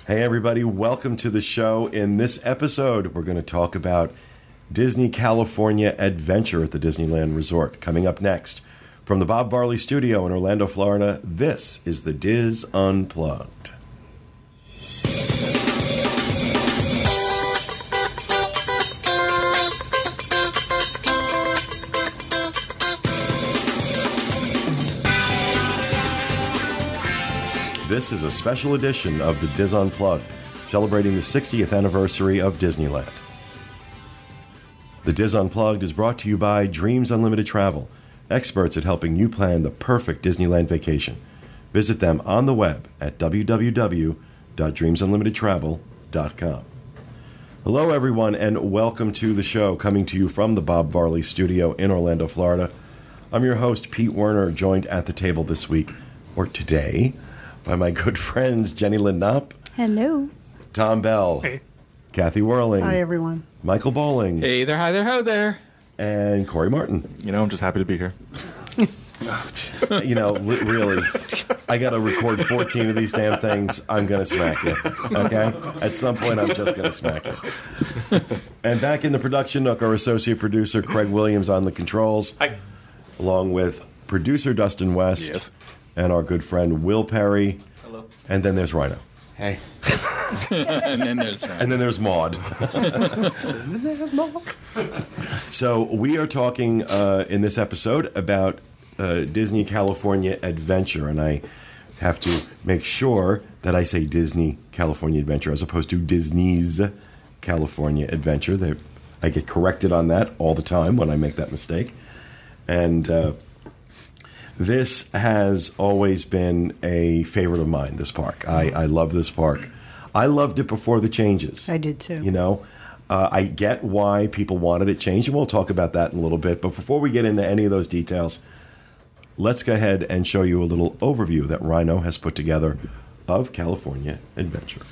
Hey everybody, welcome to the show. In this episode, we're going to talk about Disney California Adventure at the Disneyland Resort. Coming up next, from the Bob Varley Studio in Orlando, Florida, this is the Diz Unplugged. This is a special edition of the Diz Unplugged, celebrating the 60th anniversary of Disneyland. The Diz Unplugged is brought to you by Dreams Unlimited Travel, experts at helping you plan the perfect Disneyland vacation. Visit them on the web at www.dreamsunlimitedtravel.com. Hello, everyone, and welcome to the show, coming to you from the Bob Varley Studio in Orlando, Florida. I'm your host, Pete Werner, joined at the table this week, or today, by my good friends Jenny Lynn Knopp. Hello. Tom Bell. Hey. Kathy Whirling. Hi, everyone. Michael Bowling. Hey there, hi there, ho there. And Corey Martin. You know, I'm just happy to be here. You know, really, I got to record 14 of these damn things. I'm going to smack you, okay? At some point, I'm just going to smack you. And back in the production nook, our associate producer, Craig Williams, on the controls. Hi. Along with producer Dustin West. Yes. And our good friend Will Perry. Hello. And then there's Rhino. Hey. And then there's Ryan. And then there's Maud. So we are talking in this episode about Disney California Adventure. And I have to make sure that I say Disney California Adventure as opposed to Disney's California Adventure. I get corrected on that all the time when I make that mistake. And this has always been a favorite of mine, this park. I love this park. I loved it before the changes. I did too. You know, I get why people wanted it changed, and we'll talk about that in a little bit. But before we get into any of those details, let's go ahead and show you a little overview that Rhino has put together of California Adventure.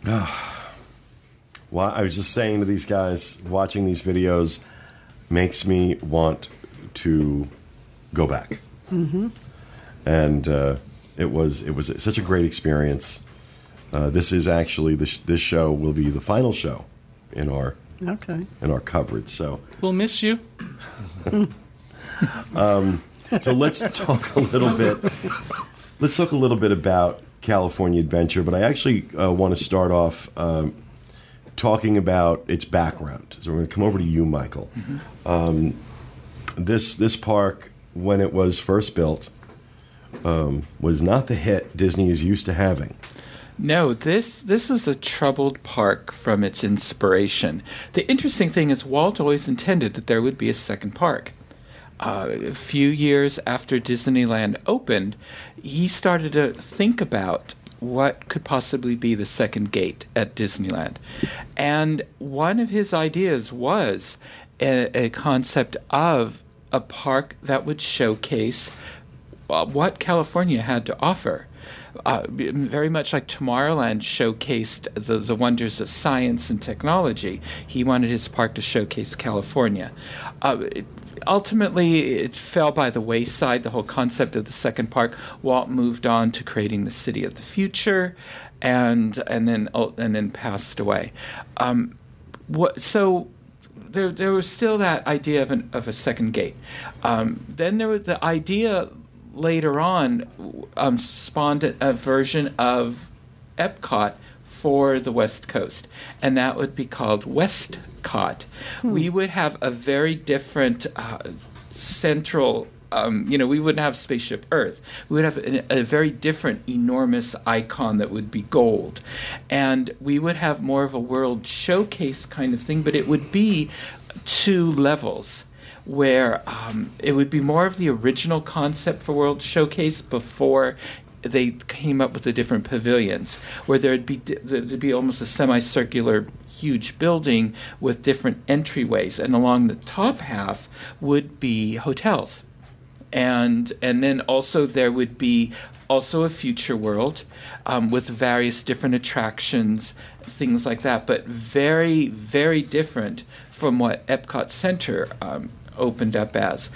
Well, I was just saying to these guys, watching these videos makes me want to go back. Mm-hmm. And it was such a great experience. This is actually this show will be the final show in our coverage. So we'll miss you. So let's talk a little bit. Let's talk a little bit about California Adventure, but I actually want to start off talking about its background. So we're going to come over to you, Michael. Mm-hmm. This park, when it was first built, was not the hit Disney is used to having. No, this was a troubled park from its inspiration. The interesting thing is Walt always intended that there would be a second park. A few years after Disneyland opened, he started to think about what could possibly be the second gate at Disneyland. And one of his ideas was a concept of a park that would showcase what California had to offer. Very much like Tomorrowland showcased the wonders of science and technology, he wanted his park to showcase California. Ultimately, it fell by the wayside, the whole concept of the second park. Walt moved on to creating the City of the Future, and then passed away. So there was still that idea of a second gate. Then there was the idea later on spawned a version of Epcot for the West Coast, and that would be called Westcott. We would have a very different central, we wouldn't have Spaceship Earth. We would have a very different, enormous icon that would be gold. And we would have more of a world showcase kind of thing, but it would be 2 levels, where it would be more of the original concept for World Showcase before they came up with the different pavilions, where there'd be almost a semicircular huge building with different entryways, and along the top half would be hotels. And then also there would be also a future world with various different attractions, things like that, but very, very different from what Epcot Center opened up as.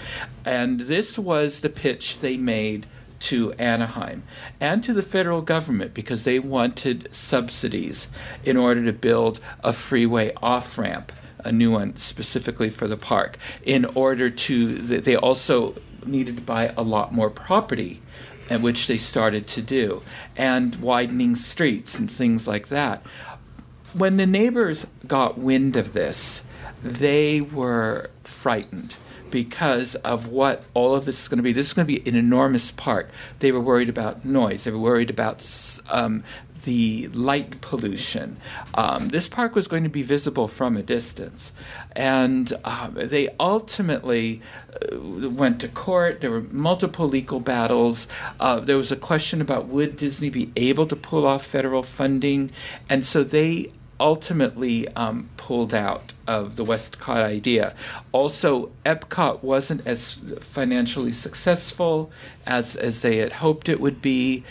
And this was the pitch they made to Anaheim and to the federal government, because they wanted subsidies in order to build a freeway off-ramp, a new one specifically for the park. They also needed to buy a lot more property, which they started to do, and widening streets and things like that. When the neighbors got wind of this, they were frightened because of what all of this is going to be. This is going to be an enormous park. They were worried about noise. They were worried about the light pollution. This park was going to be visible from a distance. And they ultimately went to court. There were multiple legal battles. There was a question about would Disney be able to pull off federal funding. And so they ultimately pulled out of the Westcott idea. Also, Epcot wasn't as financially successful as they had hoped it would be,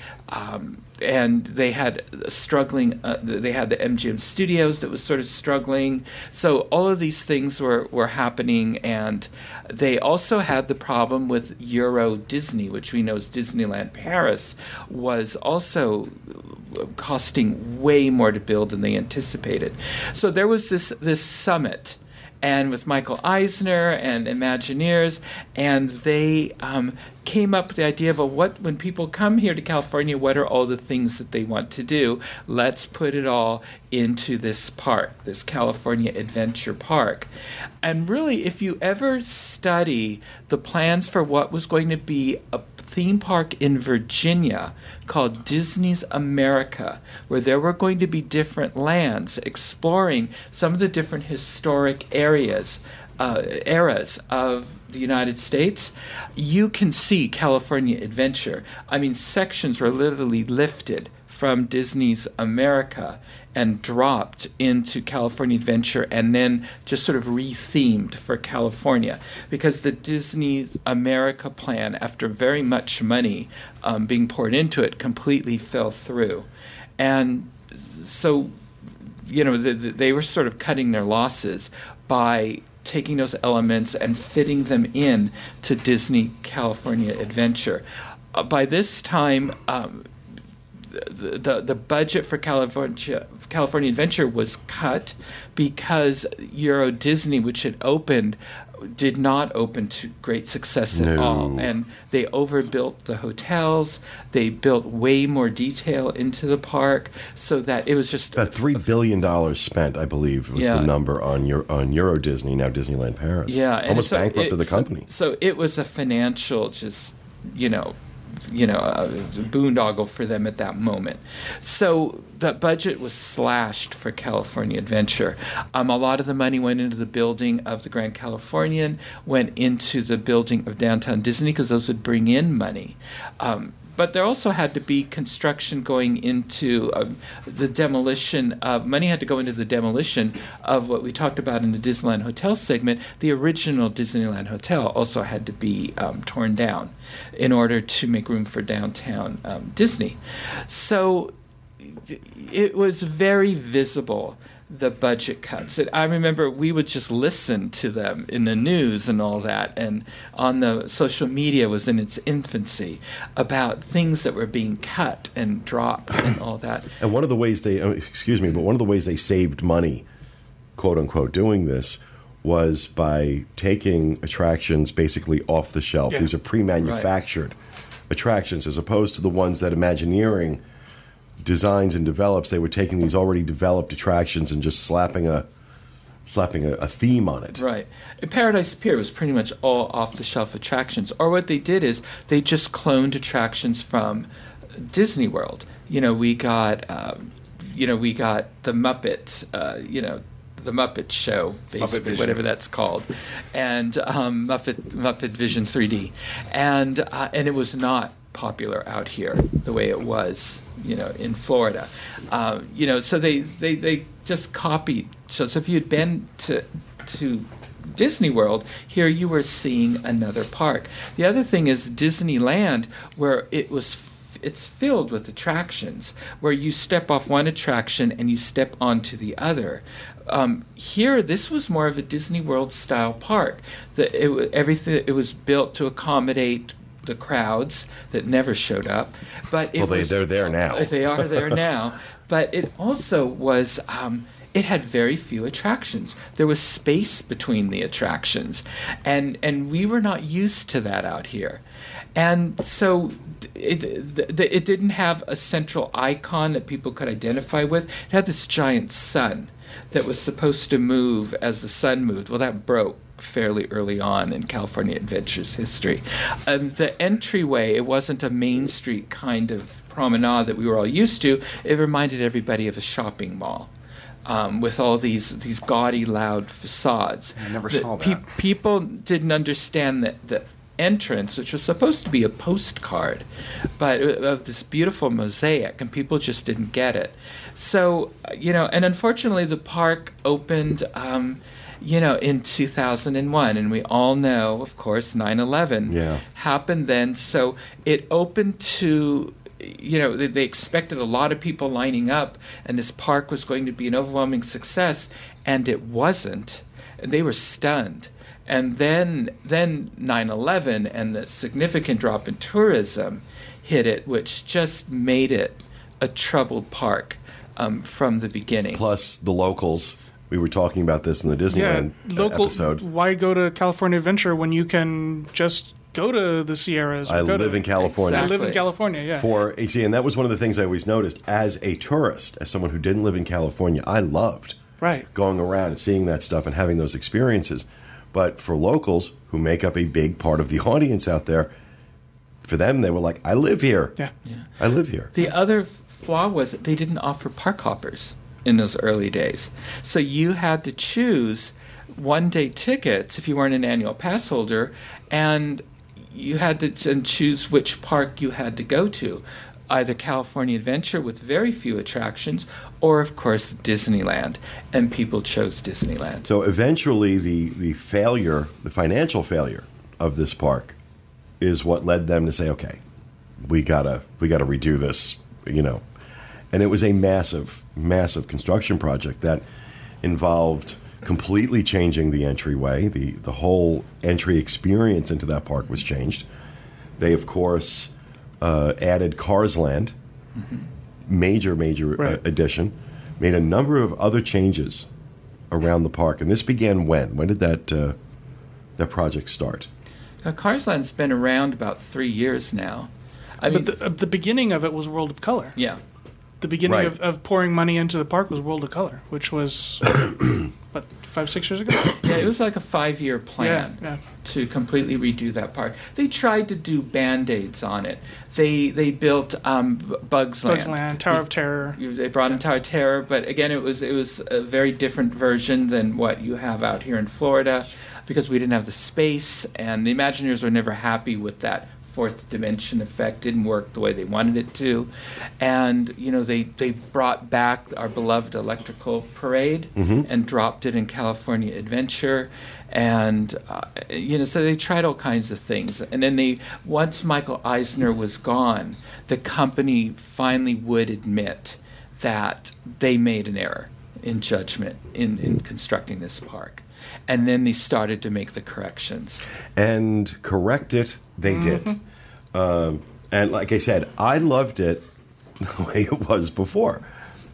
and they had struggling. They had the MGM Studios that was sort of struggling. So all of these things were happening, and they also had the problem with Euro Disney, which we know as Disneyland Paris, was also costing way more to build than they anticipated. So there was this summit, and with Michael Eisner and Imagineers, and they came up with the idea of when people come here to California, what are all the things that they want to do? Let's put it all into this park, this California Adventure Park. And really, if you ever study the plans for what was going to be a theme park in Virginia called Disney's America, where there were going to be different lands exploring some of the different historic eras of the United States, you can see California Adventure. I mean, sections were literally lifted from Disney's America and dropped into California Adventure, and then just sort of rethemed for California, because the Disney's America plan, after very much money being poured into it, completely fell through. And so they were sort of cutting their losses by taking those elements and fitting them in to Disney California Adventure. By this time, the budget for California Adventure was cut because Euro Disney, which had opened, did not open to great success at all. And they overbuilt the hotels. They built way more detail into the park so that it was just... About $3 billion spent, I believe, was the number on Euro Disney, now Disneyland Paris. Yeah. Almost bankrupted the company. So it was a financial just, a boondoggle for them at that moment. So the budget was slashed for California Adventure. A lot of the money went into the building of the Grand Californian, went into the building of Downtown Disney because those would bring in money. But there also had to be construction going into the demolition of, money had to go into the demolition of what we talked about in the Disneyland Hotel segment. The original Disneyland Hotel also had to be torn down in order to make room for downtown Disney. So it was very visible, the budget cuts. I remember we would just listen to them in the news and all that, and on the social media was in its infancy about things that were being cut and dropped and all that. And one of the ways one of the ways they saved money, quote unquote, doing this was by taking attractions basically off the shelf. Yeah. These are pre-manufactured attractions as opposed to the ones that Imagineering designs and develops. They were taking these already developed attractions and just slapping a theme on it. Right. Paradise Pier was pretty much all off-the-shelf attractions. Or what they did is they just cloned attractions from Disney World. We got the Muppet, the Muppet Show, basically, whatever that's called, and Muppet Vision 3D, and it was not popular out here the way it was, in Florida. So they just copied. So if you'd been to Disney World, here you were seeing another park. The other thing is Disneyland, where it's filled with attractions, where you step off one attraction and you step onto the other. Here, this was more of a Disney World style park. It was built to accommodate the crowds that never showed up, but they're there now. They are there now, but it also was. It had very few attractions. There was space between the attractions, and we were not used to that out here, and so it didn't have a central icon that people could identify with. It had this giant sun that was supposed to move as the sun moved. Well, that broke fairly early on in California Adventure's history. The entryway, it wasn't a Main Street kind of promenade that we were all used to. It reminded everybody of a shopping mall with all these gaudy, loud facades. I never saw that. People didn't understand that the entrance, which was supposed to be a postcard, but of this beautiful mosaic, and people just didn't get it. So, and unfortunately the park opened in 2001, and we all know, of course, 9/11 happened then. So it opened to, they expected a lot of people lining up, and this park was going to be an overwhelming success, and it wasn't. They were stunned. And then 9/11 and the significant drop in tourism hit it, which just made it a troubled park from the beginning. Plus the locals. We were talking about this in the Disneyland episode. Why go to California Adventure when you can just go to the Sierras? I live in California. Exactly. I live in California, yeah. And that was one of the things I always noticed as a tourist, as someone who didn't live in California. I loved going around and seeing that stuff and having those experiences. But for locals who make up a big part of the audience out there, for them, they were like, I live here. Yeah. I live here. The other flaw was that they didn't offer park hoppers in those early days. So you had to choose one-day tickets if you weren't an annual pass holder, and you had to choose which park you had to go to, either California Adventure with very few attractions, or of course Disneyland, and people chose Disneyland. So eventually the financial failure of this park is what led them to say, okay, we gotta redo this, And it was a massive, massive construction project that involved completely changing the entryway. The whole entry experience into that park was changed. They, of course, added Cars Land, major addition, made a number of other changes around the park. And this began when? When did that project start? Cars Land's been around about 3 years now. I mean, But the beginning of it was World of Color. yeah. The beginning Right. of pouring money into the park was World of Color, which was, what, 5-6 years ago? Yeah, it was like a 5-year plan Yeah. to completely redo that park. They tried to do Band-Aids on it. They built Bugs Land. Bugs Land, Tower of Terror. They brought in Tower of Terror, but again, it was a very different version than what you have out here in Florida, because we didn't have the space, and the Imagineers were never happy with that fourth dimension effect. Didn't work the way they wanted it to. And they brought back our beloved electrical parade and dropped it in California Adventure. And so they tried all kinds of things. And then once Michael Eisner was gone, the company finally would admit that they made an error in judgment in constructing this park. And then they started to make the corrections. And correct it, they did. And like I said, I loved it the way it was before.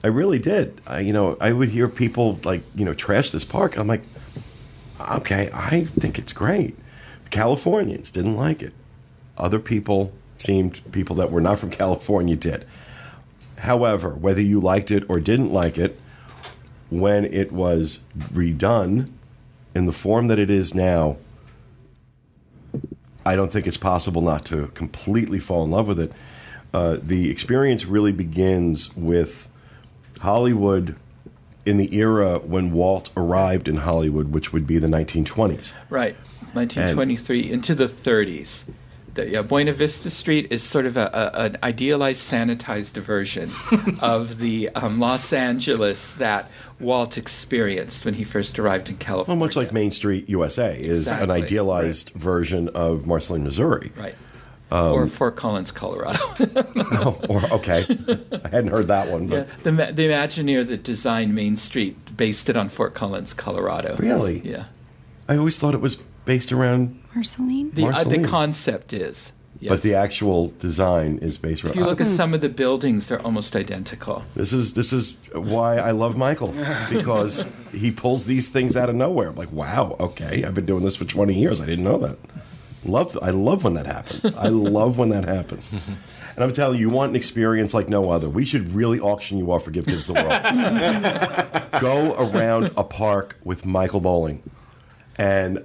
I really did. I would hear people trash this park. I'm like, okay, I think it's great. Californians didn't like it. Other people that were not from California did. However, whether you liked it or didn't like it, when it was redone in the form that it is now, I don't think it's possible not to completely fall in love with it. The experience really begins with Hollywood in the era when Walt arrived in Hollywood, which would be the 1920s. Right, 1923 into the 30s. Buena Vista Street is sort of an idealized, sanitized version of the Los Angeles that Walt experienced when he first arrived in California. Well, much like Main Street, USA, is an Exactly. idealized version of Marceline, Missouri. Right. Or Fort Collins, Colorado. Okay. I hadn't heard that one. But Yeah, the Imagineer that designed Main Street based it on Fort Collins, Colorado. Really? Yeah. I always thought it was based around, Marceline? The Marceline. concept is. Yes. but the actual design is based around. If you look at some of the buildings, they're almost identical. This is why I love Michael, because he pulls these things out of nowhere. I'm like, wow, okay, I've been doing this for 20 years. I didn't know that. I love when that happens. I love when that happens. And I'm telling you, you want an experience like no other. We should really auction you off for Give Kids the World. Go around a park with Michael Bowling, and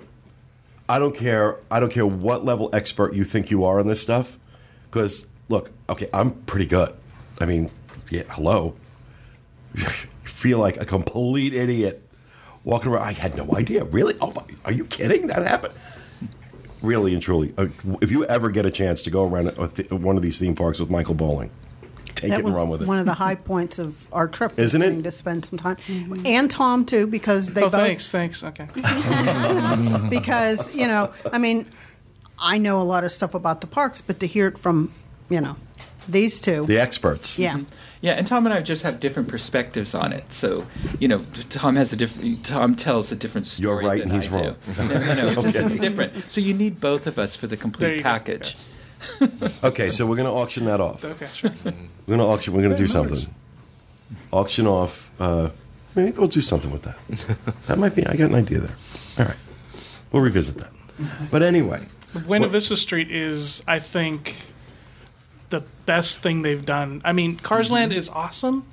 I don't care what level expert you think you are on this stuff, because look, okay, I'm pretty good. I mean, yeah, hello. You feel like a complete idiot walking around. I had no idea. Really? Oh, are you kidding? That happened. Really and truly, if you ever get a chance to go around one of these theme parks with Michael Bowling, take That it was and run with it. one of the high points of our trip. Isn't it? Getting to spend some time, and Tom too, because they both. Thanks. Okay. Because I mean, I know a lot of stuff about the parks, but to hear it from these two, The experts. yeah. Yeah, and Tom and I just have different perspectives on it. So, Tom tells a different story. You're right than and he's I do. wrong. No, it's different. So you need both of us for the There complete you go. package. Okay, so we're going to auction that off. Okay, sure. We're going to do something. Auction off. Maybe we'll do something with that. That might be. I got an idea there. All right, we'll revisit that. But anyway, Buena Vista Street is, I think, the best thing they've done. I mean, Cars Land is awesome,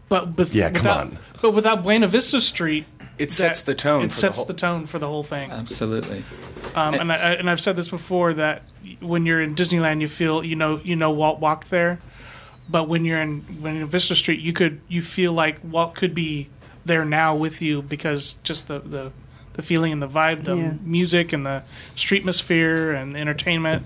but Yeah, come without, on. But without Buena Vista Street, It sets the tone It for the sets whole- the tone for the whole thing. Absolutely. And I've said this before, that when you're in Disneyland, you feel Walt walked there, but when you're in Vista Street, you feel like Walt could be there now with you, because just the feeling and the vibe, the Yeah. music and the streetmosphere and the entertainment.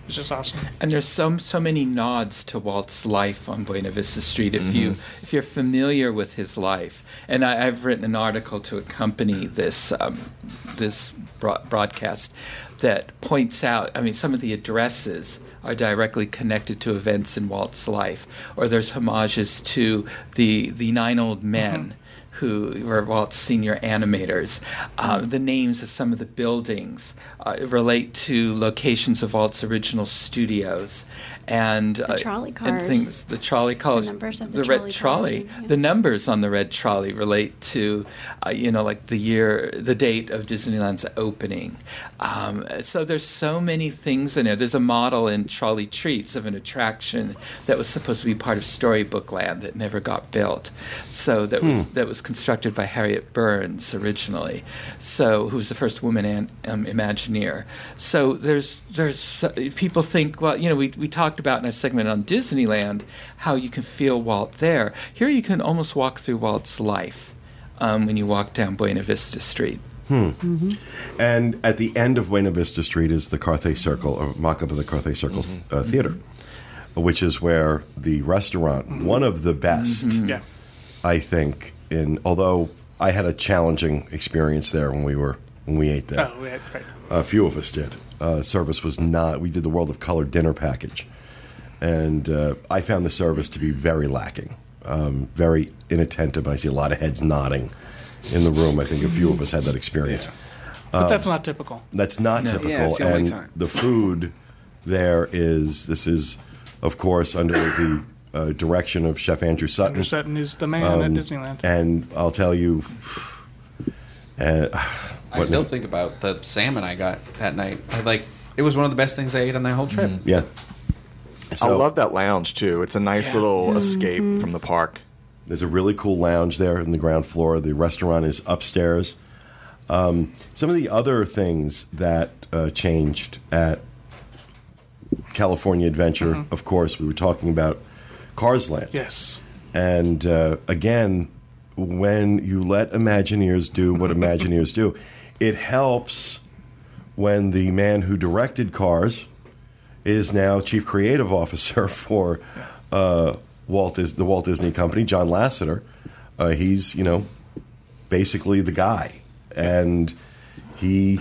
It's just awesome. And there's so many nods to Walt's life on Buena Vista Street. If you're familiar with his life, and I've written an article to accompany this broadcast that points out. I mean, some of the addresses are directly connected to events in Walt's life, or there's homages to the 9 Old Men. Who were Walt's senior animators. The names of some of the buildings relate to locations of Walt's original studios. And the trolley cars. And things, the trolley cars. The numbers of the trolley red trolley. cars, yeah. The numbers on the red trolley relate to, like the date of Disneyland's opening. So there's so many things in there. There's a model in Trolley Treats of an attraction that was supposed to be part of Storybook Land that never got built. So that was constructed by Harriet Burns originally. So who was the first woman Imagineer. So there's people think, well, we talked about in our segment on Disneyland how you can feel Walt there. Here you can almost walk through Walt's life when you walk down Buena Vista Street. And at the end of Buena Vista Street is the Carthay Circle, or mock-up of the Carthay Circle Theater, which is where the restaurant, one of the best, I think, although I had a challenging experience there when we ate there. Oh, yeah, right. A few of us did. Service was not. We did the World of Color dinner package, and I found the service to be very lacking, very inattentive. I see a lot of heads nodding in the room. I think a few of us had that experience. But that's not typical. That's not typical. Yeah, it's the only and time. the food there is, of course, under the direction of Chef Andrew Sutton. Andrew Sutton is the man at Disneyland. And I'll tell you, I still think about the salmon I got that night. It was one of the best things I ate on that whole trip. yeah. I So love that lounge too. It's a nice little escape from the park. there's a really cool lounge there in the ground floor. The restaurant is upstairs. Some of the other things that changed at California Adventure, of course, we were talking about Cars Land. Yes. And again, when you let Imagineers do what Imagineers do, it helps when the man who directed Cars is now Chief Creative Officer for the Walt Disney Company, John Lasseter. He's, basically the guy. And he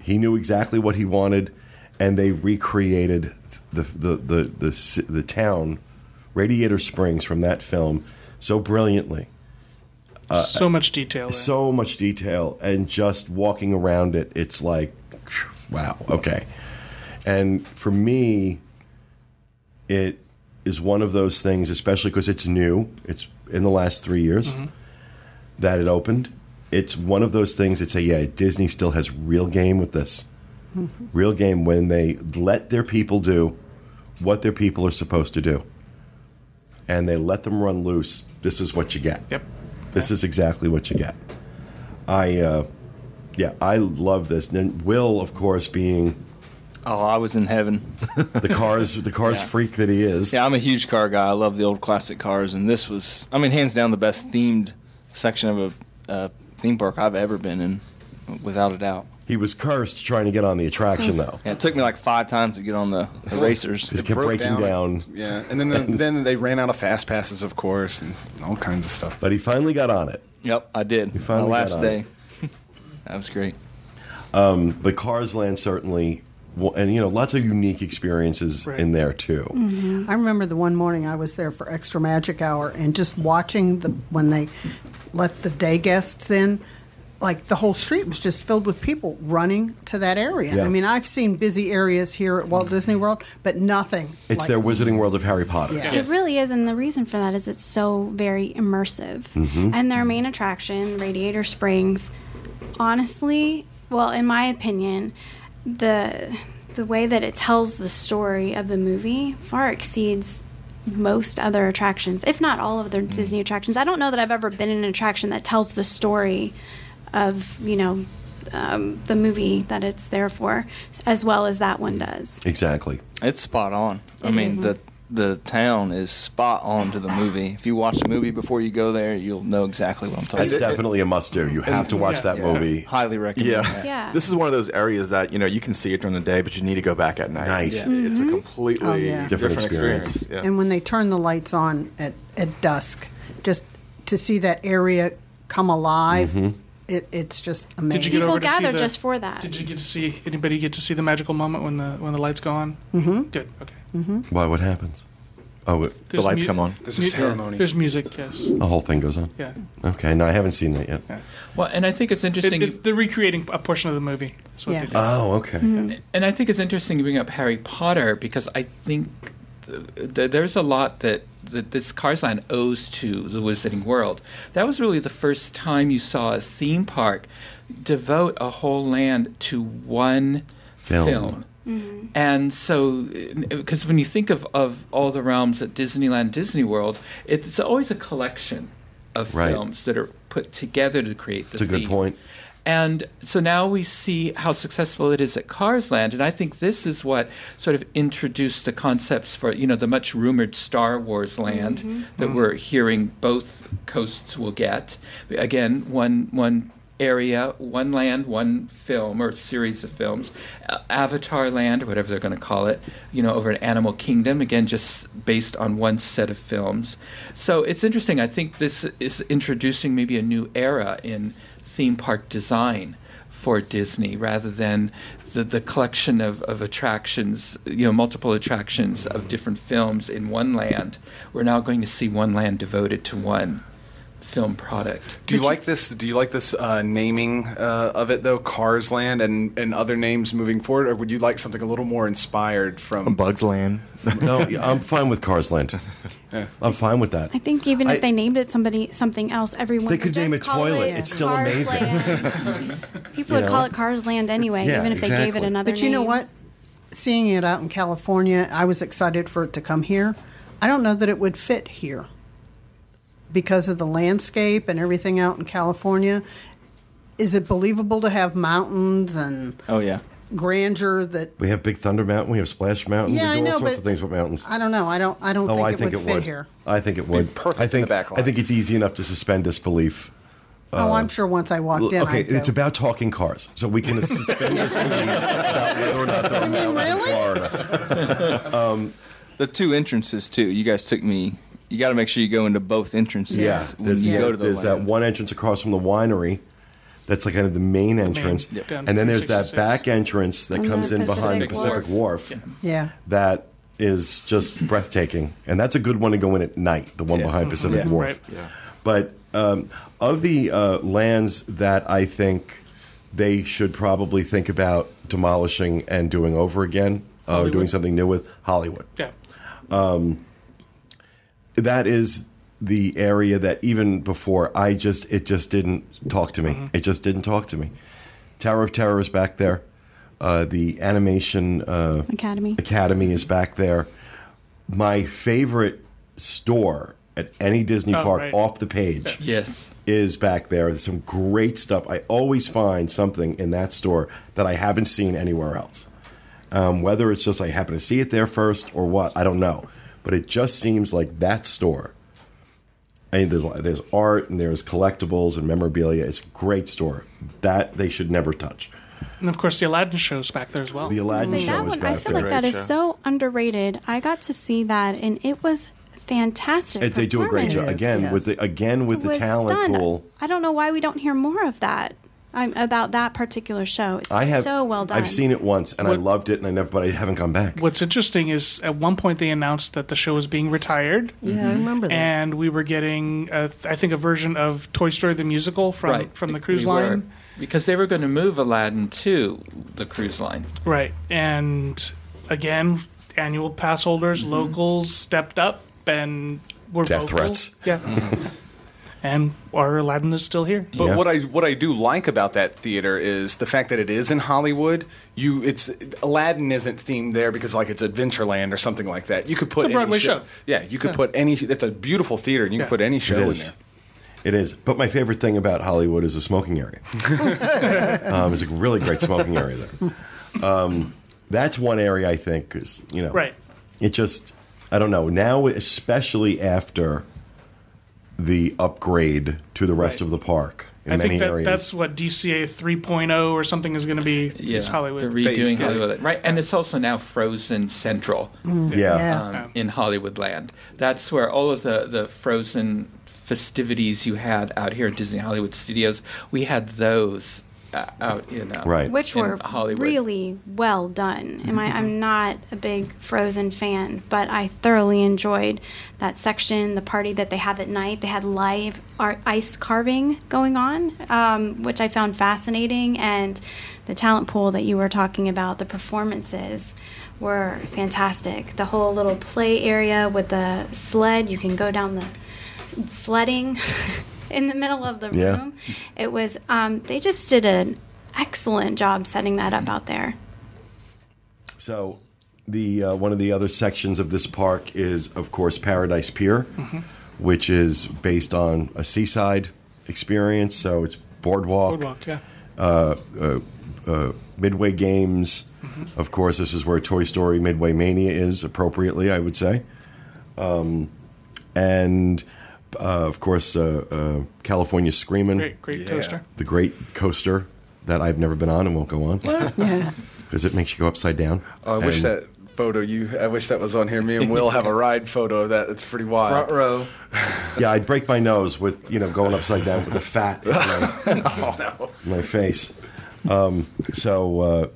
knew exactly what he wanted, and they recreated the town, Radiator Springs, from that film so brilliantly. So much detail. So much detail, and just walking around it, it's like, wow, okay. And for me, it is one of those things, especially because it's new. It's in the last 3 years that it opened. It's one of those things that say, yeah, Disney still has real game with this. Real game when they let their people do what their people are supposed to do. And they let them run loose. This is what you get. Yep. This is exactly what you get. I love this. And then Will, of course, being Oh, I was in heaven. the cars freak that he is. Yeah, I'm a huge car guy. I love the old classic cars, and this was, hands down the best themed section of a theme park I've ever been in, without a doubt. He was cursed trying to get on the attraction, though. Yeah, it took me like 5 times to get on the racers. It kept breaking down. Yeah, and then they ran out of fast passes, of course, and all kinds of stuff. But he finally got on it. Yep, I did. My finally last got on day. That was great. But Cars Land certainly, and lots of unique experiences in there too. I remember the one morning I was there for Extra Magic Hour, and just watching when they let the day guests in, like the whole street was just filled with people running to that area. Yeah. I mean, I've seen busy areas here at Walt Disney World, but nothing. It's like their Wizarding World of Harry Potter. Yeah. It really is, and the reason for that is it's so very immersive. And their main attraction, Radiator Springs, honestly, well, in my opinion, the way that it tells the story of the movie far exceeds most other attractions, if not all of their Disney attractions. I don't know that I've ever been in an attraction that tells the story of, the movie that it's there for, as well as that one does. Exactly. It's spot on. I mean, the town is spot on to the movie. If you watch the movie before you go there, you'll know exactly what I'm talking It's about. definitely a must-do. You have to watch that movie. Highly recommend Yeah. that. Yeah. This is one of those areas that, you can see it during the day, but you need to go back at night. Night. It's, Yeah. it's a completely Oh, yeah. Different experience. experience. Yeah. And when they turn the lights on at dusk, just to see that area come alive, it's just amazing. Did you get People over to see gather the- just for that. Did you get to see anybody get to see the magical moment when the lights go on? Mm-hmm. Good. Okay. Why? What happens? Oh, There's lights come on. There's a ceremony. There's music. Yes. the whole thing goes on. Yeah. Okay. No, I haven't seen that yet. Well, and I think it's interesting. They're recreating a portion of the movie. That's what Yeah. they did. Oh, okay. And I think it's interesting to bring up Harry Potter because I think there's a lot that this Cars Land owes to the Wizarding World. That was really the first time you saw a theme park devote a whole land to one film. And so, because when you think of all the realms at Disneyland, Disney World, it's always a collection of Right. films that are put together to create the It's a good theme. point. And so now we see how successful it is at Cars Land, and I think this is what sort of introduced the concepts for the much rumored Star Wars land that we're hearing both coasts will get. Again, one area, one land, one film or series of films. Avatar Land, or whatever they're going to call it, over at Animal Kingdom, again, just based on one set of films. So it's interesting. I think this is introducing maybe a new era in theme park design for Disney rather than the collection of attractions, multiple attractions of different films in one land. We're now going to see one land devoted to one film product. Do you like this? Do you like this naming of it though, Cars Land, and other names moving forward, or would you like something a little more inspired from? Bugs Land. No, I'm fine with Cars Land. I'm fine with that. I think even if they named it something else, everyone They could would name just it call Toilet. it It's still Cars amazing. Land. People would call it Cars Land anyway, Yeah, even if they gave it exactly. another But you know name. what? Seeing it out in California, I was excited for it to come here. I don't know that it would fit here because of the landscape and everything out in California. Is it believable to have mountains and Oh, yeah. grandeur that? We have Big Thunder Mountain. We have Splash Mountain. Yeah, we do I know, all sorts but of things with mountains. I don't know. I don't Oh, I think think it would fit would. here. I think it would. perfect I in think the back lot. I think it's easy enough to suspend disbelief. Oh, I'm sure once I walked in, Okay, I'd go, it's about talking cars, so we can suspend disbelief about whether or not there are mountains in Florida. The two entrances, too. You guys took me. You got to make sure you go into both entrances Yeah, when you go to the there's that land. one entrance across from the winery. That's like kind of the main entrance, down and then there's that 66. back entrance that On comes the in behind the Pacific Pacific Wharf. yeah. That is just breathtaking, and that's a good one to go in at night. The one behind Pacific Yeah. Wharf. Right. Yeah. But of the lands that I think they should probably think about demolishing and doing over again, or Hollywood. doing something new with, Hollywood. Yeah. That is the area that even before it just didn't talk to me. It just didn't talk to me. Tower of Terror is back there. The Animation Academy is back there. My favorite store at any Disney park right. off the page Yes. is back there. There's some great stuff. I always find something in that store that I haven't seen anywhere else. Whether it's just I happen to see it there first or what, I don't know. But it just seems like that store. I mean, there's art and there's collectibles and memorabilia. It's a great store. That they should never touch. And of course, the Aladdin show's back there as well. The Aladdin See, show that is one, I back feel there. like that is show. so underrated. I got to see that, and it was fantastic. They do a great job performance. again with It the was talent done. pool. I don't know why we don't hear more of that. About that particular show. It's so well done. I've seen it once and I loved it, but I haven't gone back. What's interesting is at one point they announced that the show was being retired, Yeah, I remember that. and we were getting, I think, a version of Toy Story the musical from the cruise We were, line. because they were going to move Aladdin to the cruise line. Right. And again, annual pass holders, locals stepped up and were Death vocal. threats. Yeah. And our Aladdin is still here. But Yeah. what I do like about that theater is the fact that it is in Hollywood. It's Aladdin isn't themed there because like it's Adventureland or something like that. You could put It's a Broadway any show. Yeah, you could put any. It's a beautiful theater, and you can put any show It in is. there. It is. But my favorite thing about Hollywood is the smoking area. It's a really great smoking area there. That's one area I think is, Right. it just, I don't know. Now, especially after the upgrade to the rest of the park in I many think areas. that's what DCA 3.0 or something is going to be. Yeah, Is Hollywood. they're redoing Basically. Hollywood, right? And it's also now Frozen Central yeah. in Hollywood Land. That's where all of the Frozen festivities you had out here at Disney Hollywood Studios, we had those out in Right. Which in were Hollywood. really well done. I'm not a big Frozen fan, but I thoroughly enjoyed that section, the party that they have at night. They had live ice carving going on, which I found fascinating, and the talent pool that you were talking about, the performances were fantastic. The whole little play area with the sled, you can go down the sledding in the middle of the Yeah. room. It was they just did an excellent job setting that up out there. So, the one of the other sections of this park is, of course, Paradise Pier, which is based on a seaside experience. So it's boardwalk, Boardwalk, yeah. Midway games. Of course, this is where Toy Story Midway Mania is, appropriately, I would say. And of course, California Screamin', Great coaster. the great coaster that I've never been on and won't go on Yeah. because it makes you go upside down. Oh, I wish And- that photo I wish that was on here. Me and Will have a ride photo of that. It's pretty wild. Front row. Yeah, I'd break my nose with going upside down with the fat in my face. So,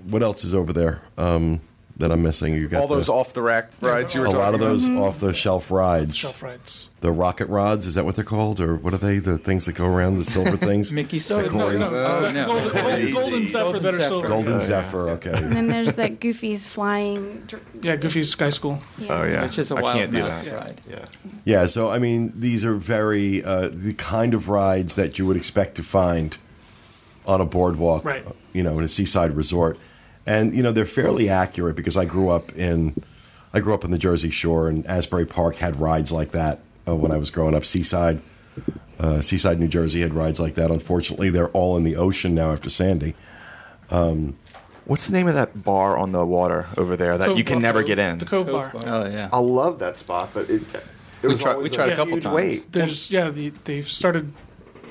what else is over there that I'm missing? You got All those off the rack rides you were a talking lot of about. those off the shelf rides. Shelf rides. The rocket rods, is that what they're called, or what are they? The things that go around, the silver things. Mickey Soda. Corey. Golden Zephyr that are silver. Golden Zephyr. Okay. And then there's that Goofy's flying. Yeah, Goofy's Sky School. Oh yeah, Which is a I wild can't do mouse that. ride. Yeah. Yeah. So I mean, these are very the kind of rides that you would expect to find on a boardwalk, Right. In a seaside resort. And they're fairly accurate because I grew up in the Jersey Shore, and Asbury Park had rides like that when I was growing up. Seaside, New Jersey had rides like that. Unfortunately, they're all in the ocean now after Sandy. What's the name of that bar on the water over there that you can never get in? The Cove Bar. Oh yeah. I love that spot, but it We was tried always a couple huge times. wait. There's they've started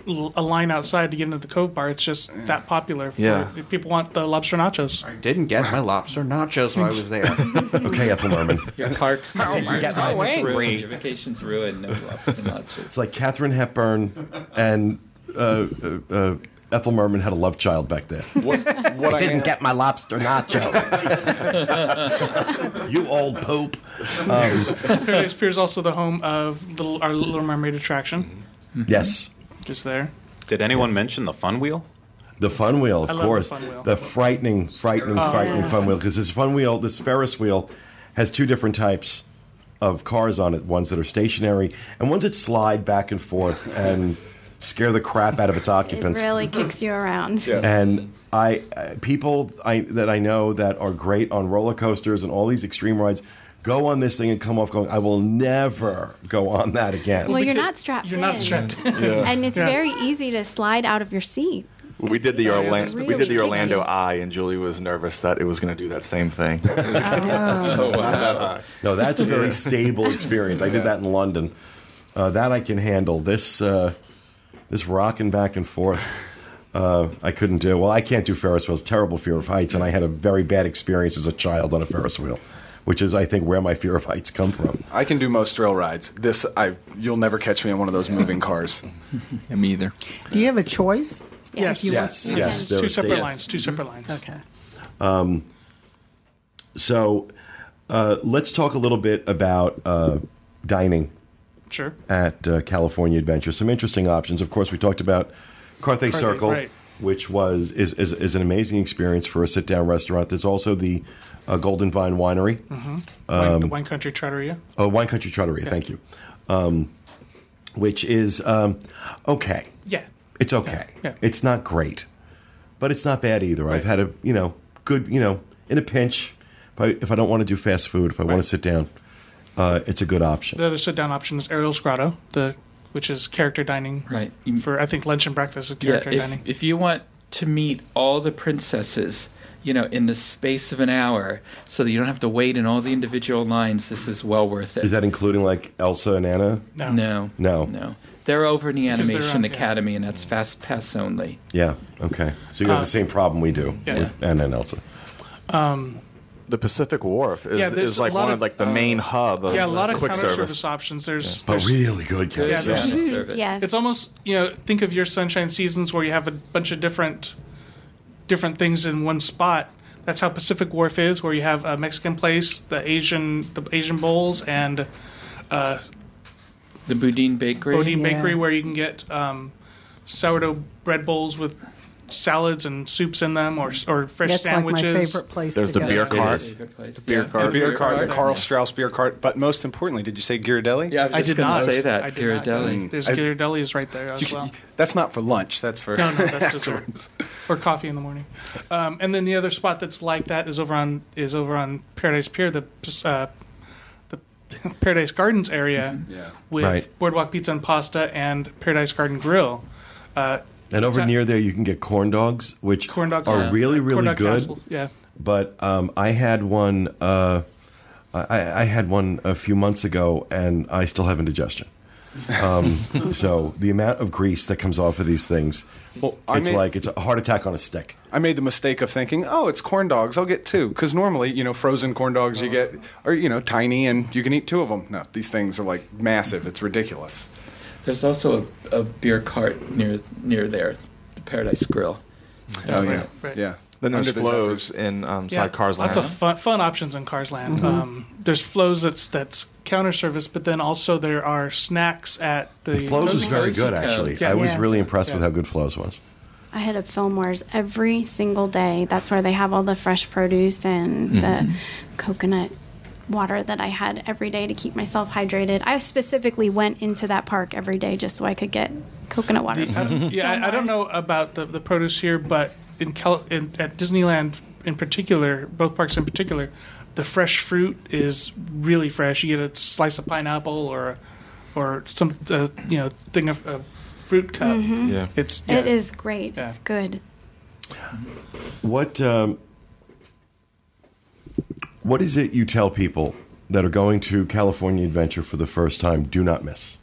a line outside to get into the Cove Bar. It's just that popular. Yeah. People want the lobster nachos. I didn't get my lobster nachos while I was there. Okay, Ethel Merman. Your cart's get my angry. Your vacation's ruined. No lobster nachos. It's like Katharine Hepburn and Ethel Merman had a love child back then. What I Didn't get my lobster nacho. You old poop. Paradise Pier is also the home of our Little Mermaid attraction. Yes. Just there. Did anyone mention the fun wheel? The fun wheel, of I love the course. fun wheel. The frightening fun wheel. Because this Ferris wheel, has two different types of cars on it. Ones that are stationary and ones that slide back and forth and scare the crap out of its It occupants. really kicks you around. And people that I know that are great on roller coasters and all these extreme rides go on this thing and come off going, I will never go on that again. Well, you're not strapped You're in. not strapped. And it's Yeah. very easy to slide out of your seat. We did the Yeah, it's Orlando. really We did the Orlando tricky. Eye, and Julie was nervous that it was going to do that same thing. Oh wow. No, that's a very stable experience. I did that in London. That I can handle. This rocking back and forth, I couldn't do. Well, I can't do Ferris wheels. Terrible fear of heights, and I had a very bad experience as a child on a Ferris wheel, which is, I think, where my fear of heights come from. I can do most thrill rides. You'll never catch me in one of those moving cars. Yeah, me either. Do you have a choice? Yes. Yes, yes. there Two are separate states. lines. Two separate lines. Okay. So, let's talk a little bit about dining Sure. at California Adventure. Some interesting options. Of course, we talked about Carthay Circle, right. which is an amazing experience for a sit-down restaurant. There's also the Golden Vine Winery. The Wine Country Trattoria. Oh, Wine Country Trattoria, thank you. Which is okay. Yeah. It's okay. Yeah. It's not great, but it's not bad either. I've had a good in a pinch. If I don't want to do fast food, if I want to sit down, it's a good option. The other sit-down option is Ariel's Grotto, which is character dining. Right. For I think lunch and breakfast is Yeah. character dining. If you want to meet all the princesses, in the space of an hour, so that you don't have to wait in all the individual lines. This is well worth it. Is that including like Elsa and Anna? No. They're over in the Because they're Animation on- Academy, and that's Fast Pass only. Yeah. Okay. So you have the same problem we do Yeah. with Anna and Elsa. The Pacific Wharf Yeah, is, there's is like a lot one of- of like the main hub of Yeah, a lot of quick counter service. service options. There's But really good Good Yeah, counter there's- service. service. Yes. It's almost, think of your Sunshine Seasons where you have a bunch of different things in one spot. That's how Pacific Wharf is, where you have a Mexican place, the Asian bowls, and The Boudin Bakery. Bodine Yeah. Bakery, where you can get sourdough bread bowls with salads and soups in them, or fresh That's sandwiches. like my favorite place. There's to the go. beer It cart. is. Beer cart. The beer cart, the Yeah. Carl Strauss beer cart. But most importantly, did you say Ghirardelli? Yeah, I was I just did going not to say that. I did not. Ghirardelli. There's I- Ghirardelli is right there as well. That's not for lunch. That's for No, that's dessert or coffee in the morning. And then the other spot that's like that is over on Paradise Pier, the Paradise Gardens area, with Right. Boardwalk Pizza and Pasta and Paradise Garden Grill. And over near there, you can get corn dogs, which Corn dog are really, corn really dog good. castle, yeah. But I had one. I had one a few months ago, and I still have indigestion. So the amount of grease that comes off of these things, Well, it's a heart attack on a stick. I made the mistake of thinking, oh, it's corn dogs. I'll get two. Because normally, frozen corn dogs you get are, tiny and you can eat two of them. No, these things are like massive. It's ridiculous. There's also a beer cart near there, the Paradise Grill. Oh, yeah. right. Yeah. Then there's Under the flows Zephyrs. in Yeah, side Cars Land. lots of fun options in Cars Land. There's Flows that's counter service, but then also there are snacks at the Flows was very Cozy good, actually. Cove. I was Yeah. really impressed with Yeah. how good Flows was. I hit up Fillmore's every single day. That's where they have all the fresh produce and the coconut water that I had every day to keep myself hydrated. I specifically went into that park every day just so I could get coconut water. I don't know about the produce here, but at Disneyland in particular, both parks in particular, the fresh fruit is really fresh. You get a slice of pineapple or some thing of a fruit cup. Yeah. It is great. Yeah. It's good. What is it you tell people that are going to California Adventure for the first time do not miss?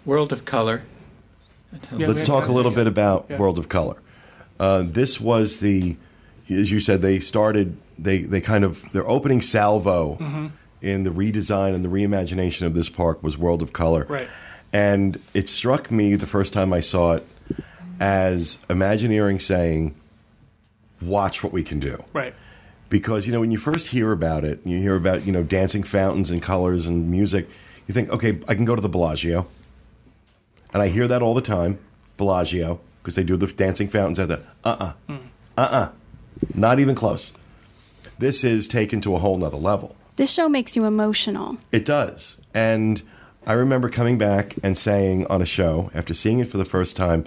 World of Color. Yeah, Let's talk a little bit about Yeah. World of Color. This was as you said, they started, their opening salvo in the redesign and the reimagination of this park was World of Color. Right. And it struck me the first time I saw it as Imagineering saying, watch what we can do. Right. Because, when you first hear about it, you hear about, dancing fountains and colors and music, you think, okay, I can go to the Bellagio. And I hear that all the time, Bellagio, because they do the dancing fountains at the, not even close. This is taken to a whole nother level. This show makes you emotional. It does. And I remember coming back and saying on a show, after seeing it for the first time,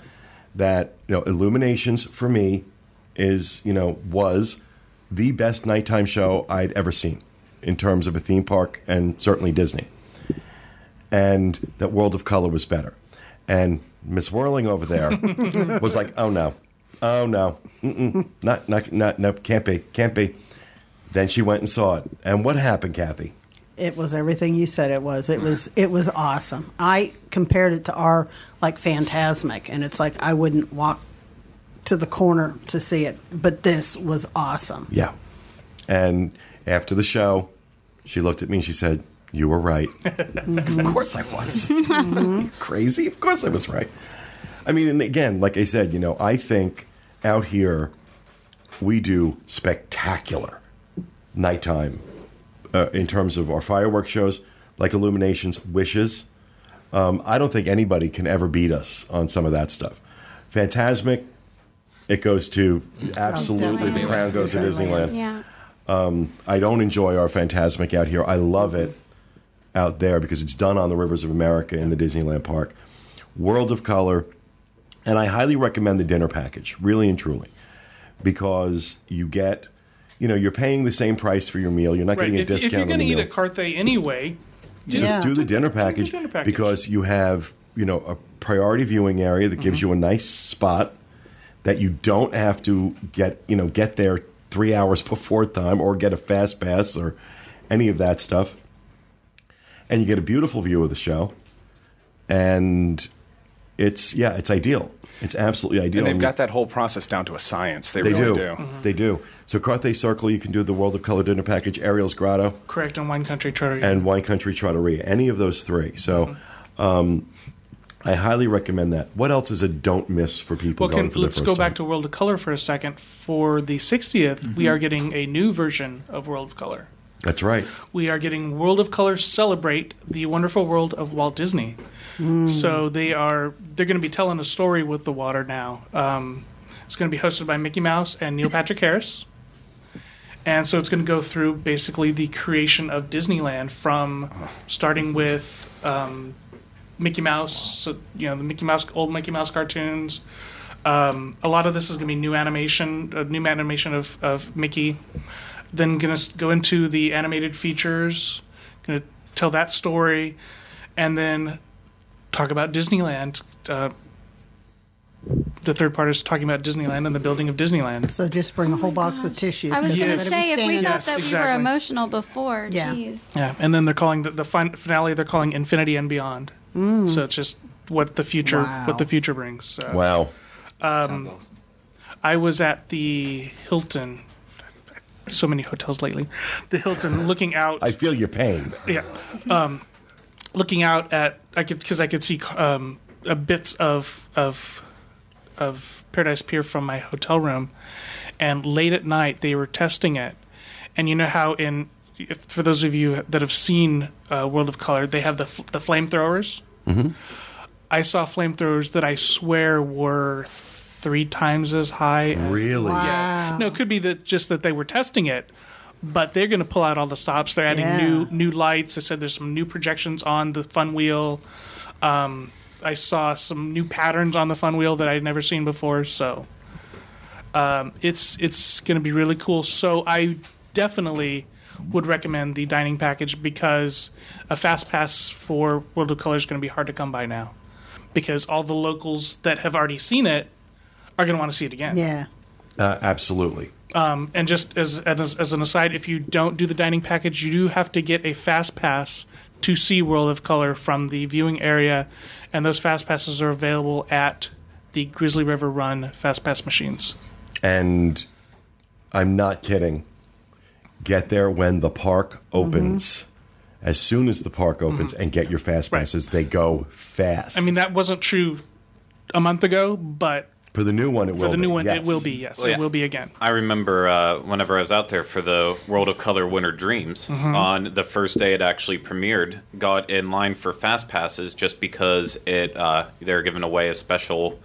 that, Illuminations for me was the best nighttime show I'd ever seen in terms of a theme park and certainly Disney. And that World of Color was better. And Miss Whirling over there was like, oh no, no, can't be. Then she went and saw it. And what happened, Kathy? It was everything you said it was. It was awesome. I compared it to our Phantasmic, and it's like I wouldn't walk to the corner to see it, but this was awesome. Yeah. And after the show, she looked at me and she said, you were right. Of course I was. Crazy? Of course I was right. I mean, and again, like I said, I think out here we do spectacular nighttime in terms of our fireworks shows, like Illuminations, Wishes. I don't think anybody can ever beat us on some of that stuff. Phantasmic, it goes to absolutely the crown goes to Disneyland. Yeah. I don't enjoy our Phantasmic out here. I love it out there because it's done on the Rivers of America in the Disneyland Park. World of Color, and I highly recommend the dinner package, really and truly, because you get, you're paying the same price for your meal. You're not getting a If discount you're on going the to eat meal. at Carthay anyway, Just do the dinner package, dinner package. because you have, a priority viewing area that gives you a nice spot. that you don't have to get there 3 hours before time or get a fast pass or any of that stuff. And you get a beautiful view of the show. And it's ideal. It's absolutely ideal. And they've got that whole process down to a science. They really do. Mm-hmm. They do. So Carthay Circle, you can do the World of Color dinner package, Ariel's Grotto. Correct, and Wine Country Trattoria. And Wine Country Trattoria. Any of those three. So I highly recommend that. What else is a don't miss for people going for the first time? Let's go back to World of Color for a second. For the 60th, we are getting a new version of World of Color. That's right. We are getting World of Color Celebrate the Wonderful World of Walt Disney. So they're going to be telling a story with the water now. It's going to be hosted by Mickey Mouse and Neil Patrick Harris. And so it's going to go through basically the creation of Disneyland from starting with Mickey Mouse, so, the old Mickey Mouse cartoons. A lot of this is going to be new animation of Mickey. Then going to go into the animated features, going to tell that story, and then talk about Disneyland. The third part is talking about Disneyland and the building of Disneyland. So just bring a whole box of tissues. I was going to Yes. say, if we thought Yes, that we were exactly. emotional before, Yeah. geez. Yeah, and then they're calling the finale. They're calling Infinity and Beyond. So it's just what the future brings. So. Wow. Sounds awesome. I was at the Hilton. So many hotels lately. The Hilton, looking out. I feel your pain. Yeah, looking out at I could see bits of Paradise Pier from my hotel room, and late at night they were testing it, and you know how for those of you that have seen World of Color, they have the flamethrowers. Mm-hmm. I saw flamethrowers that I swear were 3 times as high. Really? Wow. Yeah. No, it could be that they were testing it, but they're going to pull out all the stops. They're adding new lights. I said there's some new projections on the fun wheel. I saw some new patterns on the fun wheel that I'd never seen before. So it's going to be really cool. So I definitely would recommend the dining package, because a fast pass for World of Color is going to be hard to come by now, because all the locals that have already seen it are going to want to see it again. Yeah. Absolutely. And just as an aside, if you don't do the dining package, you do have to get a fast pass to see World of Color from the viewing area, and those fast passes are available at the Grizzly River Run fast pass machines. And I'm not kidding. Get there when the park opens. As soon as the park opens, and get your fast passes. They go fast. I mean, that wasn't true a month ago, but for the new one, it will be. For the new one, yes. it will be, yes. Well, yeah. It will be again. I remember whenever I was out there for the World of Color Winter Dreams, on the first day it actually premiered, got in line for fast passes just because they're giving away a special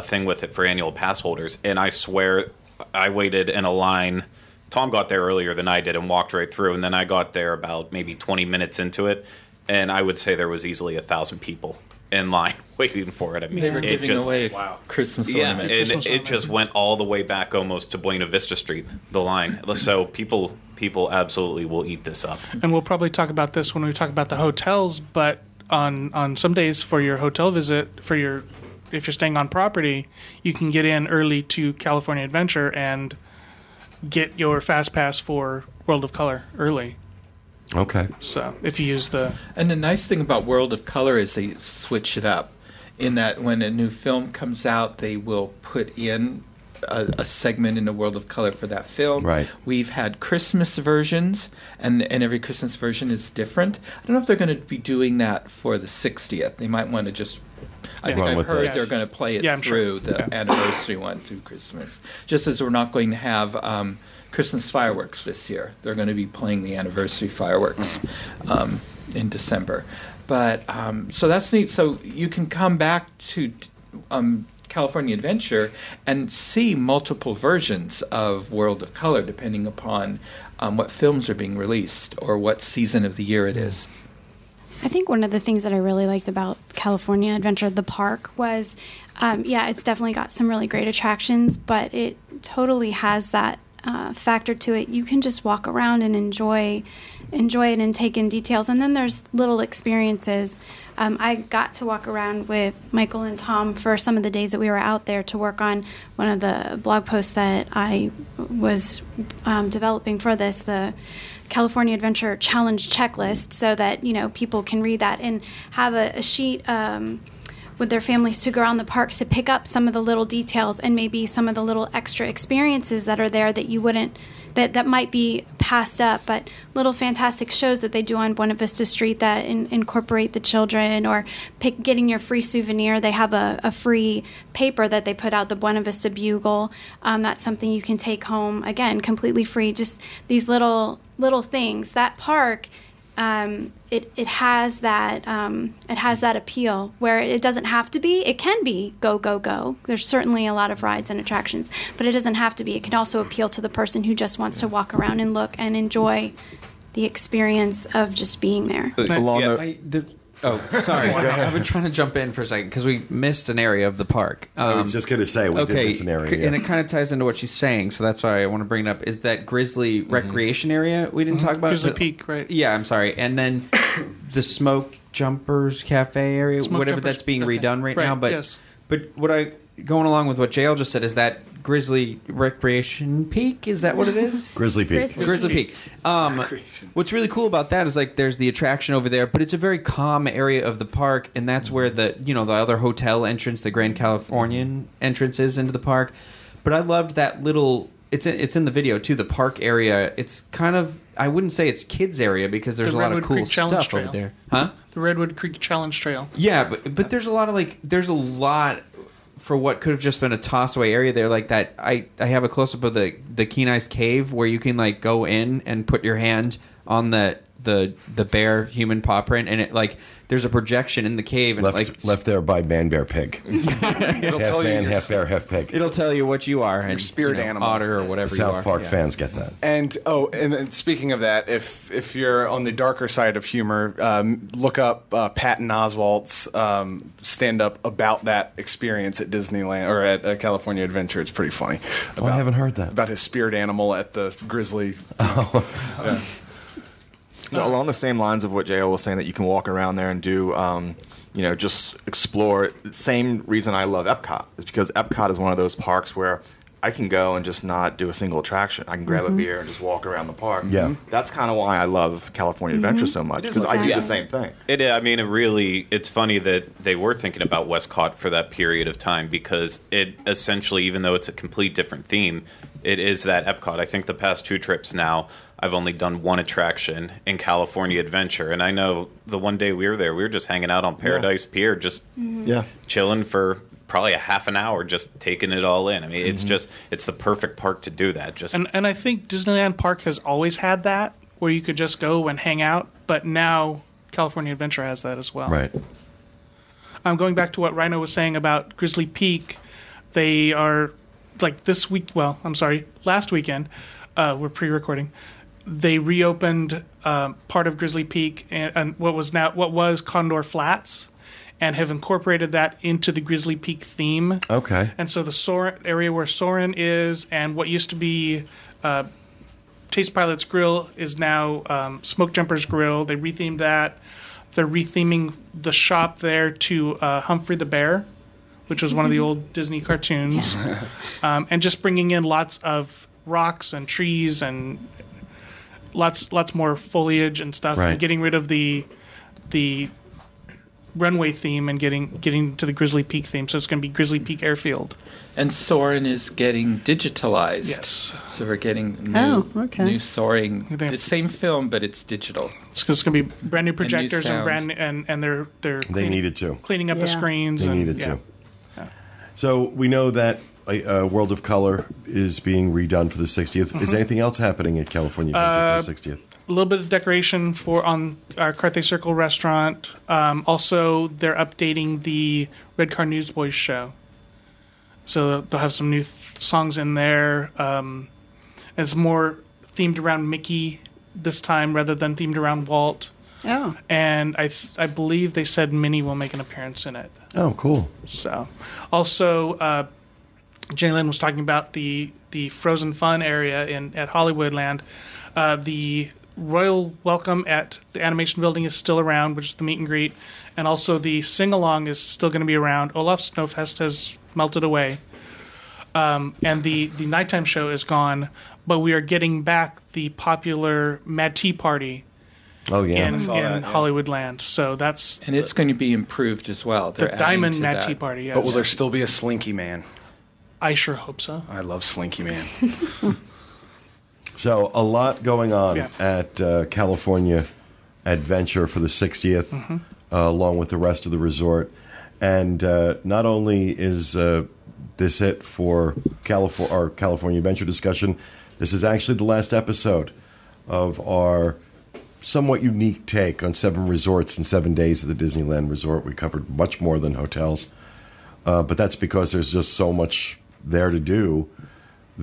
thing with it for annual pass holders. And I swear I waited in a line. Tom got there earlier than I did and walked right through, and then I got there about maybe 20 minutes into it, and I would say there was easily 1,000 people in line waiting for it. I mean, They were giving away Christmas ornaments. and it just went all the way back almost to Buena Vista Street, the line. So people absolutely will eat this up. And we'll probably talk about this when we talk about the hotels, but on some days for your hotel visit, if you're staying on property, you can get in early to California Adventure and get your fast pass for World of Color early. Okay. So if you use the... And the nice thing about World of Color is they switch it up, in that when a new film comes out, they will put in a segment in the World of Color for that film. Right. We've had Christmas versions, and every Christmas version is different. I don't know if they're going to be doing that for the 60th. They might want to just... I think Run I've with heard this. they're going to play it I'm through sure. the anniversary one through Christmas. Just as we're not going to have Christmas fireworks this year. They're going to be playing the anniversary fireworks in December. But so that's neat. So you can come back to California Adventure and see multiple versions of World of Color, depending upon what films are being released or what season of the year it is. I think one of the things that I really liked about California Adventure, the park, was, it's definitely got some really great attractions, but it totally has that factor to it, you can just walk around and enjoy it and take in details. And then there's little experiences. I got to walk around with Michael and Tom for some of the days that we were out there to work on one of the blog posts that I was developing for this, the California Adventure Challenge Checklist, so that people can read that and have a sheet with their families to go around the parks to pick up some of the little details and maybe some of the little extra experiences that are there that you wouldn't that might be passed up, but little fantastic shows that they do on Buena Vista Street that incorporate the children, or getting your free souvenir. They have a free paper that they put out, the Buena Vista Bugle. That's something you can take home, again, completely free. Just these little things. That park, it has that appeal where it doesn't have to be. It can be go go go. There's certainly a lot of rides and attractions, but it doesn't have to be. It can also appeal to the person who just wants to walk around and look and enjoy the experience of just being there. Sorry. I've been trying to jump in for a second because we missed an area of the park. I was just going to say we did miss an area. Yeah. And it kind of ties into what she's saying, so that's why I want to bring it up, is that Grizzly recreation area we didn't talk about. Grizzly Peak, right? Yeah, I'm sorry. And then the Smoke Jumpers Cafe area, that's being redone right now. But yes. But going along with what JL just said, is that Grizzly Recreation Peak? Is that what it is? Grizzly Peak. Grizzly Peak. What's really cool about that is there's the attraction over there, but it's a very calm area of the park, and that's where the other hotel entrance, the Grand Californian entrance, is into the park. But I loved that little. It's in the video too. The park area. It's kind of, I wouldn't say it's kids area because there's a lot of cool stuff over there. Huh? The Redwood Creek Challenge Trail. Yeah, but there's a lot of there's a lot for what could have just been a toss away area there, like that. I have a close up of the Kenai's Cave where you can go in and put your hand on the bear human paw print, and it there's a projection in the cave, and left there by Man Bear Pig. It'll half tell man, you half bear, half pig. It'll tell you what you are, and your spirit animal, otter or whatever you are. South Park fans get that. And and speaking of that, if you're on the darker side of humor, look up Patton Oswalt's stand up about that experience at Disneyland or at California Adventure. It's pretty funny. I haven't heard that about his spirit animal at the Grizzly. Yeah. Along the same lines of what JL was saying, that you can walk around there and do, just explore. The same reason I love Epcot is because Epcot is one of those parks where I can go and just not do a single attraction. I can grab a beer and just walk around the park. Yeah. That's kind of why I love California Adventure so much, because I do the same thing. It's funny that they were thinking about Westcott for that period of time, because it essentially, even though it's a complete different theme, it is that Epcot. I think the past 2 trips now, I've only done one attraction in California Adventure, and I know the one day we were there, we were just hanging out on Paradise Pier, just chilling for probably a half an hour, just taking it all in. I mean, it's the perfect park to do that. And I think Disneyland Park has always had that, where you could just go and hang out, but now California Adventure has that as well. Right. I'm going back to what Rhino was saying about Grizzly Peak. They are last weekend, we're pre-recording. They reopened part of Grizzly Peak and what was Condor Flats, and have incorporated that into the Grizzly Peak theme. Okay. And so the Soarin' area where Soarin' is, and what used to be Taste Pilot's Grill is now Smoke Jumper's Grill. They rethemed that. They're retheming the shop there to Humphrey the Bear, which was one of the old Disney cartoons, and just bringing in lots of rocks and trees and lots more foliage and stuff, and getting rid of the runway theme and getting to the Grizzly Peak theme. So it's going to be Grizzly Peak Airfield. And Soarin' is getting digitalized. Yes. So we're getting new Soaring. The same film, but it's digital. It's going to be brand new projectors and they're they needed to cleaning up the screens. They needed to. Yeah. So we know that World of Color is being redone for the 60th. Mm-hmm. Is anything else happening at California Adventure for the 60th? A little bit of decoration on our Carthay Circle restaurant. Also, they're updating the Red Car Newsboys show. So they'll have some new songs in there. It's more themed around Mickey this time rather than themed around Walt. Oh. And I believe they said Minnie will make an appearance in it. Oh, cool. So, also, Jalen was talking about the Frozen Fun area at Hollywoodland. The Royal Welcome at the Animation Building is still around, which is the meet and greet, and also the sing along is still going to be around. Olaf Snowfest has melted away, and the nighttime show is gone. But we are getting back the popular Mad Tea Party. Oh yeah, in Hollywoodland. So that's and it's going to be improved as well. The Diamond Mad Tea Party. Yes. But will there still be a Slinky Man? I sure hope so. I love Slinky Man. So a lot going on at California Adventure for the 60th, along with the rest of the resort. And not only is this it for our California Adventure discussion, this is actually the last episode of our somewhat unique take on 7 resorts and 7 days at the Disneyland Resort. We covered much more than hotels, but that's because there's just so much there to do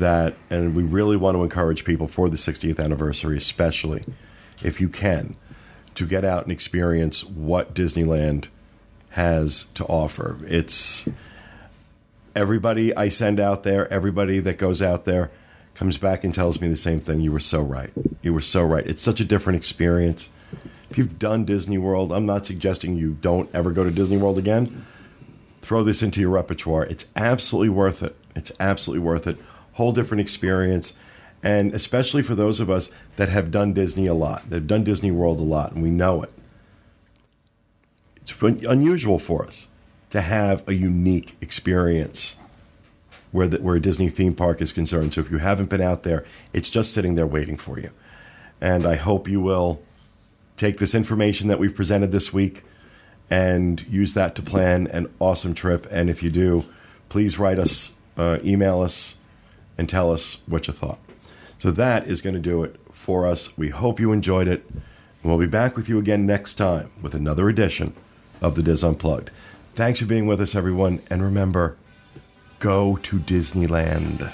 and we really want to encourage people for the 60th anniversary, especially if you can, to get out and experience what Disneyland has to offer. It's everybody I send out there, everybody that goes out there comes back and tells me the same thing. You were so right. You were so right. It's such a different experience. If you've done Disney World, I'm not suggesting you don't ever go to Disney World again. Throw this into your repertoire. It's absolutely worth it. It's absolutely worth it. Whole different experience. And especially for those of us that have done Disney a lot, that have done Disney World a lot, and we know it. It's unusual for us to have a unique experience where a Disney theme park is concerned. So if you haven't been out there, it's just sitting there waiting for you. And I hope you will take this information that we've presented this week and use that to plan an awesome trip. And if you do, please write us, email us, and tell us what you thought. So that is going to do it for us. We hope you enjoyed it. And we'll be back with you again next time with another edition of the Diz Unplugged. Thanks for being with us, everyone. And remember, go to Disneyland.